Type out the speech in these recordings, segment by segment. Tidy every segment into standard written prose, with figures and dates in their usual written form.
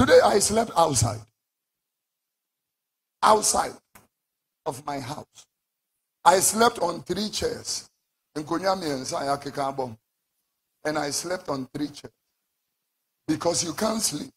Today I slept outside of my house. I slept on 3 chairs. And I slept on 3 chairs. Because you can't sleep.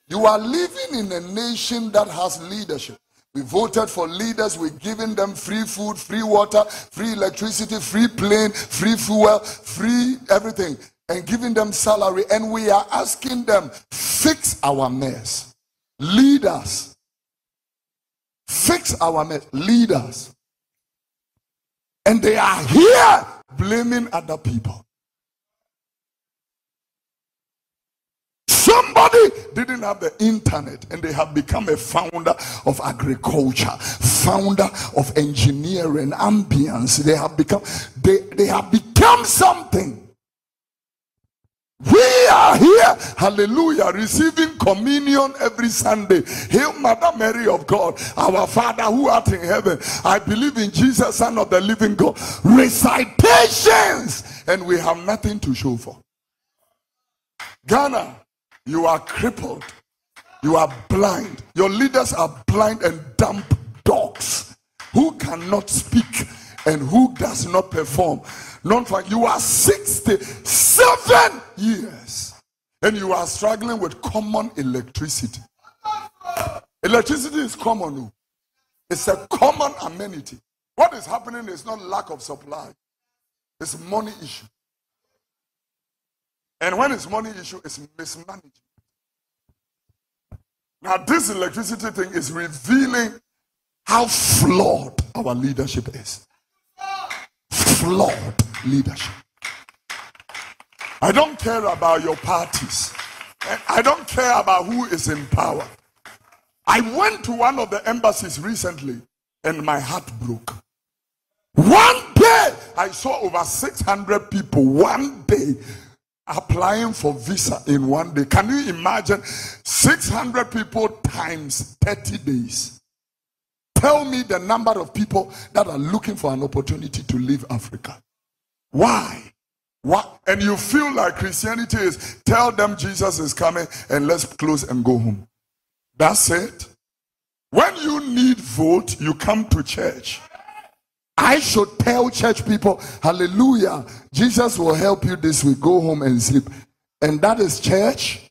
You are living in a nation that has leadership. We voted for leaders. We're giving them free food, free water, free electricity, free plane, free fuel, free everything. And giving them salary. And we are asking them, fix our mess. Leaders. Fix our mess. Leaders. And they are here blaming other people. Somebody didn't have the internet and they have become a founder of agriculture, founder of engineering, ambience. They have become something. We are here, hallelujah, receiving communion every Sunday. Hail Mother Mary of God, our Father who art in heaven. I believe in Jesus, Son of the living God. Recitations, and we have nothing to show for. Ghana, you are crippled. You are blind. Your leaders are blind and dumb dogs who cannot speak and who does not perform. You are 67 years and you are struggling with common electricity. Electricity is common. It's a common amenity. What is happening is not lack of supply. It's money issue. And when it's money issue, it's mismanagement. Now this electricity thing is revealing how flawed our leadership is. Flawed leadership. I don't care about your parties. I don't care about who is in power. I went to one of the embassies recently and my heart broke. One day I saw over 600 people one day applying for visa in one day. Can you imagine 600 people times 30 days? Tell me the number of people that are looking for an opportunity to leave Africa. Why? What? And you feel like Christianity is tell them Jesus is coming and let's close and go home. That's it. When you need vote, you come to church. I should tell church people, hallelujah, Jesus will help you this week. Go home and sleep. And that is church?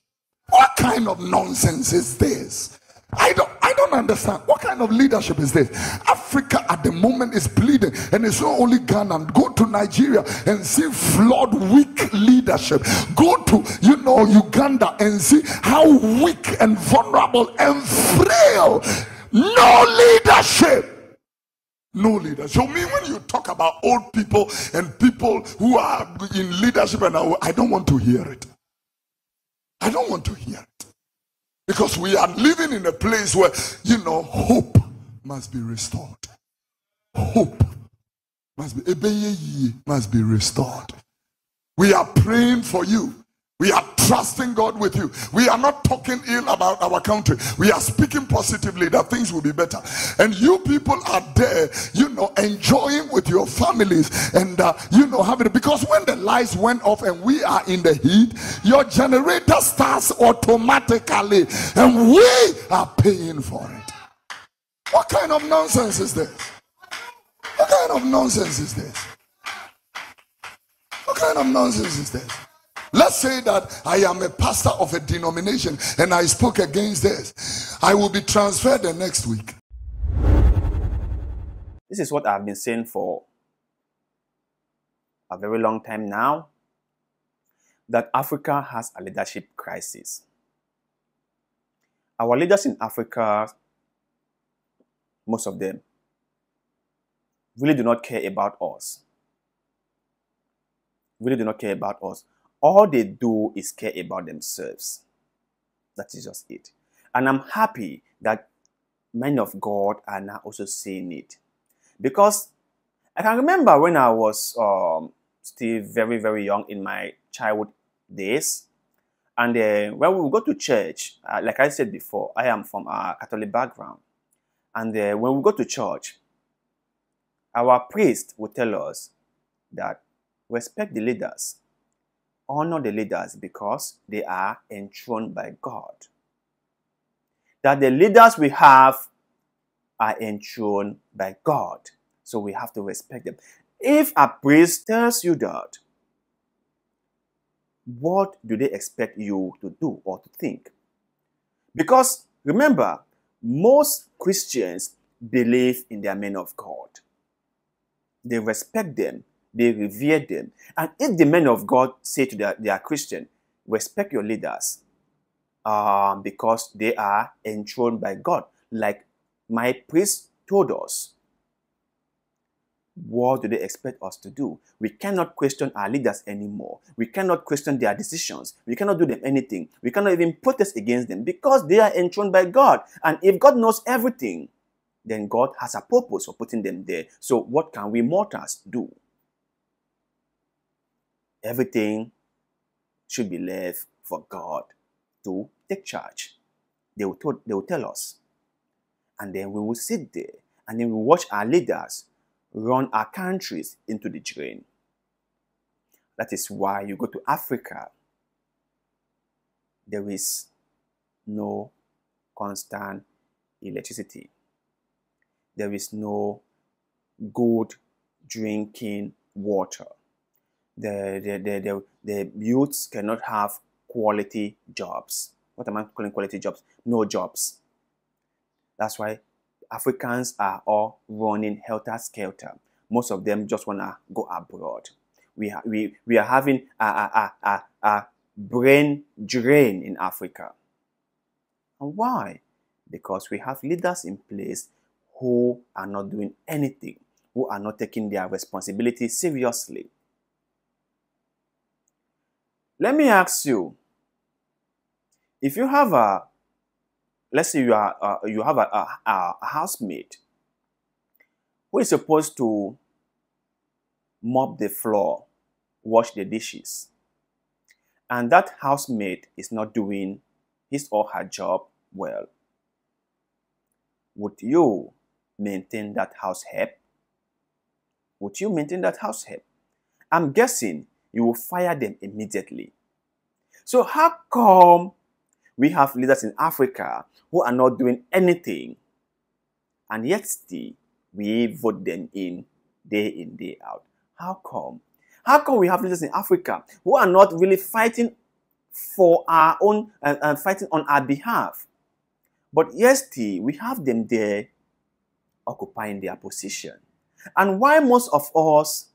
What kind of nonsense is this? I don't understand. What kind of leadership is this? Africa at the moment is bleeding, and it's not only Ghana. Go to Nigeria and see flawed, weak leadership. Go to, Uganda and see how weak and vulnerable and frail. No leadership. No leadership. So me, when you talk about old people and people who are in leadership, and I don't want to hear it. I don't want to hear it. Because we are living in a place where, hope must be restored. Hope must be restored. We are praying for you. We are trusting God with you. We are not talking ill about our country. We are speaking positively that things will be better. And you people are there, enjoying with your families and, having it. Because when the lights went off and we are in the heat, your generator starts automatically and we are paying for it. What kind of nonsense is this? What kind of nonsense is this? What kind of nonsense is this? Let's say that I am a pastor of a denomination and I spoke against this. I will be transferred the next week. This is what I've been saying for a very long time now, that Africa has a leadership crisis. Our leaders in Africa, most of them, really do not care about us. Really do not care about us. All they do is care about themselves. That is just it. And I'm happy that men of God are now also saying it. Because I can remember when I was still very, very young in my childhood days. And when we would go to church, like I said before, I am from a Catholic background. And when we go to church, our priest would tell us that respect the leaders. Honor the leaders because they are enthroned by God. that the leaders we have are enthroned by God. So we have to respect them. If a priest tells you that, what do they expect you to do or to think? Because remember, most Christians believe in their men of God. They respect them. They revere them. And if the men of God say to their Christian, respect your leaders because they are enthroned by God, like my priest told us, what do they expect us to do? We cannot question our leaders anymore. We cannot question their decisions. We cannot do them anything. We cannot even protest against them because they are enthroned by God. And if God knows everything, then God has a purpose for putting them there. So what can we mortals do? Everything should be left for God to take charge. They will tell us. And then we will sit there and then we will watch our leaders run our countries into the drain. That is why you go to Africa, there is no constant electricity. There is no good drinking water. The youths cannot have quality jobs. What am I calling quality jobs? No jobs. That's why Africans are all running helter-skelter. Most of them just want to go abroad. We are having a brain drain in Africa. And why? Because we have leaders in place who are not doing anything, who are not taking their responsibility seriously. Let me ask you, if you have let's say you have a housemate who is supposed to mop the floor, wash the dishes, and that housemate is not doing his or her job well, would you maintain that house help? Would you maintain that house help? I'm guessing you will fire them immediately. So how come we have leaders in Africa who are not doing anything, and yet still we vote them in, day out? How come? How come we have leaders in Africa who are not really fighting for our own, fighting on our behalf? But yet still we have them there occupying their position. And why most of us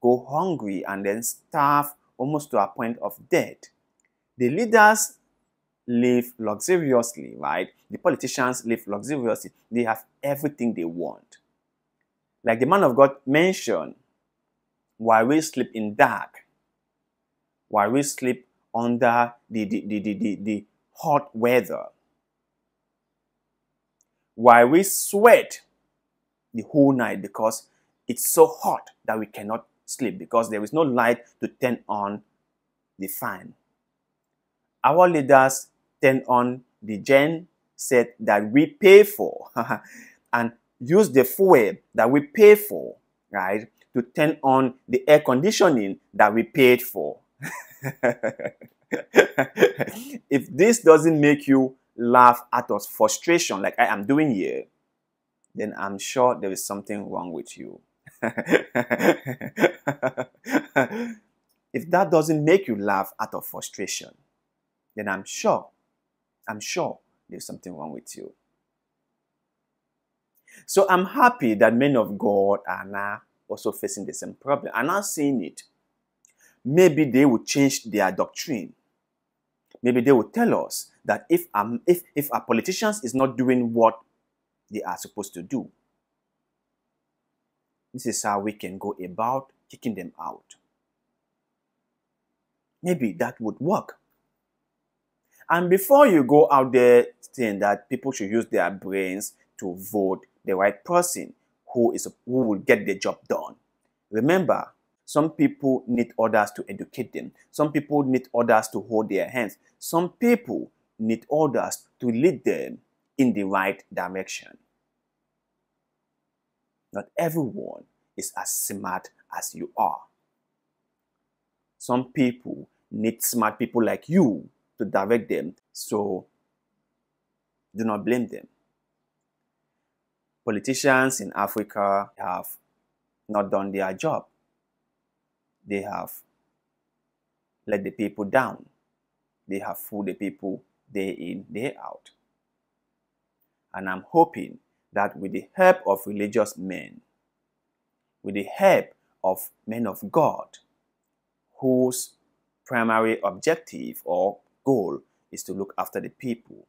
go hungry and then starve almost to a point of death? The leaders live luxuriously, right? The politicians live luxuriously. They have everything they want. Like the man of God mentioned, while we sleep in dark, while we sleep under the hot weather, while we sweat the whole night because it's so hot that we cannot sleep because there is no light to turn on the fan. Our leaders turn on the gen set that we pay for and use the fuel that we pay for, right, to turn on the air conditioning that we paid for. If this doesn't make you laugh out of frustration like I am doing here, then I'm sure there is something wrong with you. If that doesn't make you laugh out of frustration, then I'm sure there's something wrong with you. So I'm happy that men of God are now also facing the same problem. I'm not seeing it. Maybe they will change their doctrine. Maybe they will tell us that if our politicians is not doing what they are supposed to do, this is how we can go about kicking them out. Maybe that would work. And before you go out there saying that people should use their brains to vote the right person who will get the job done, remember, some people need others to educate them. Some people need others to hold their hands. Some people need others to lead them in the right direction. Not everyone is as smart as you are. Some people need smart people like you to direct them. So Do not blame them. Politicians in Africa have not done their job. They have let the people down. They have fooled the people day in, day out. And I'm hoping that with the help of religious men, with the help of men of God, whose primary objective or goal is to look after the people,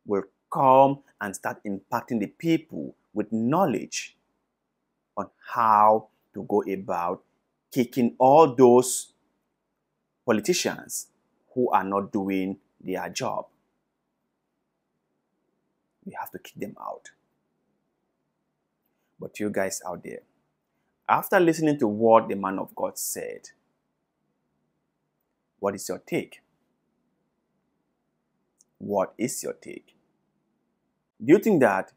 will come and start impacting the people with knowledge on how to go about kicking all those politicians who are not doing their job. We have to kick them out. But you guys out there, after listening to what the man of God said, what is your take? What is your take? Do you think that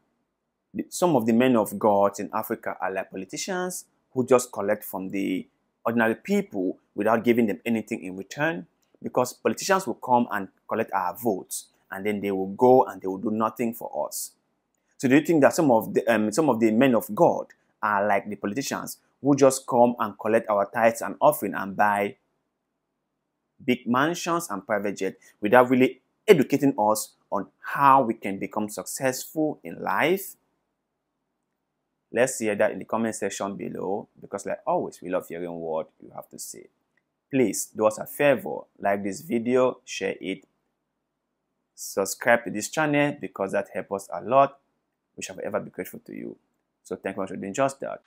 some of the men of God in Africa are like politicians who just collect from the ordinary people without giving them anything in return? Because politicians will come and collect our votes, and then they will go and they will do nothing for us. So do you think that some of the men of God are like the politicians who just come and collect our tithes and offering and buy big mansions and private jets without really educating us on how we can become successful in life? Let's hear that in the comment section below, because like always, we love hearing what you have to say. Please do us a favor, like this video, share it, subscribe to this channel, because that helps us a lot. We shall ever be grateful to you. So thank you for doing just that.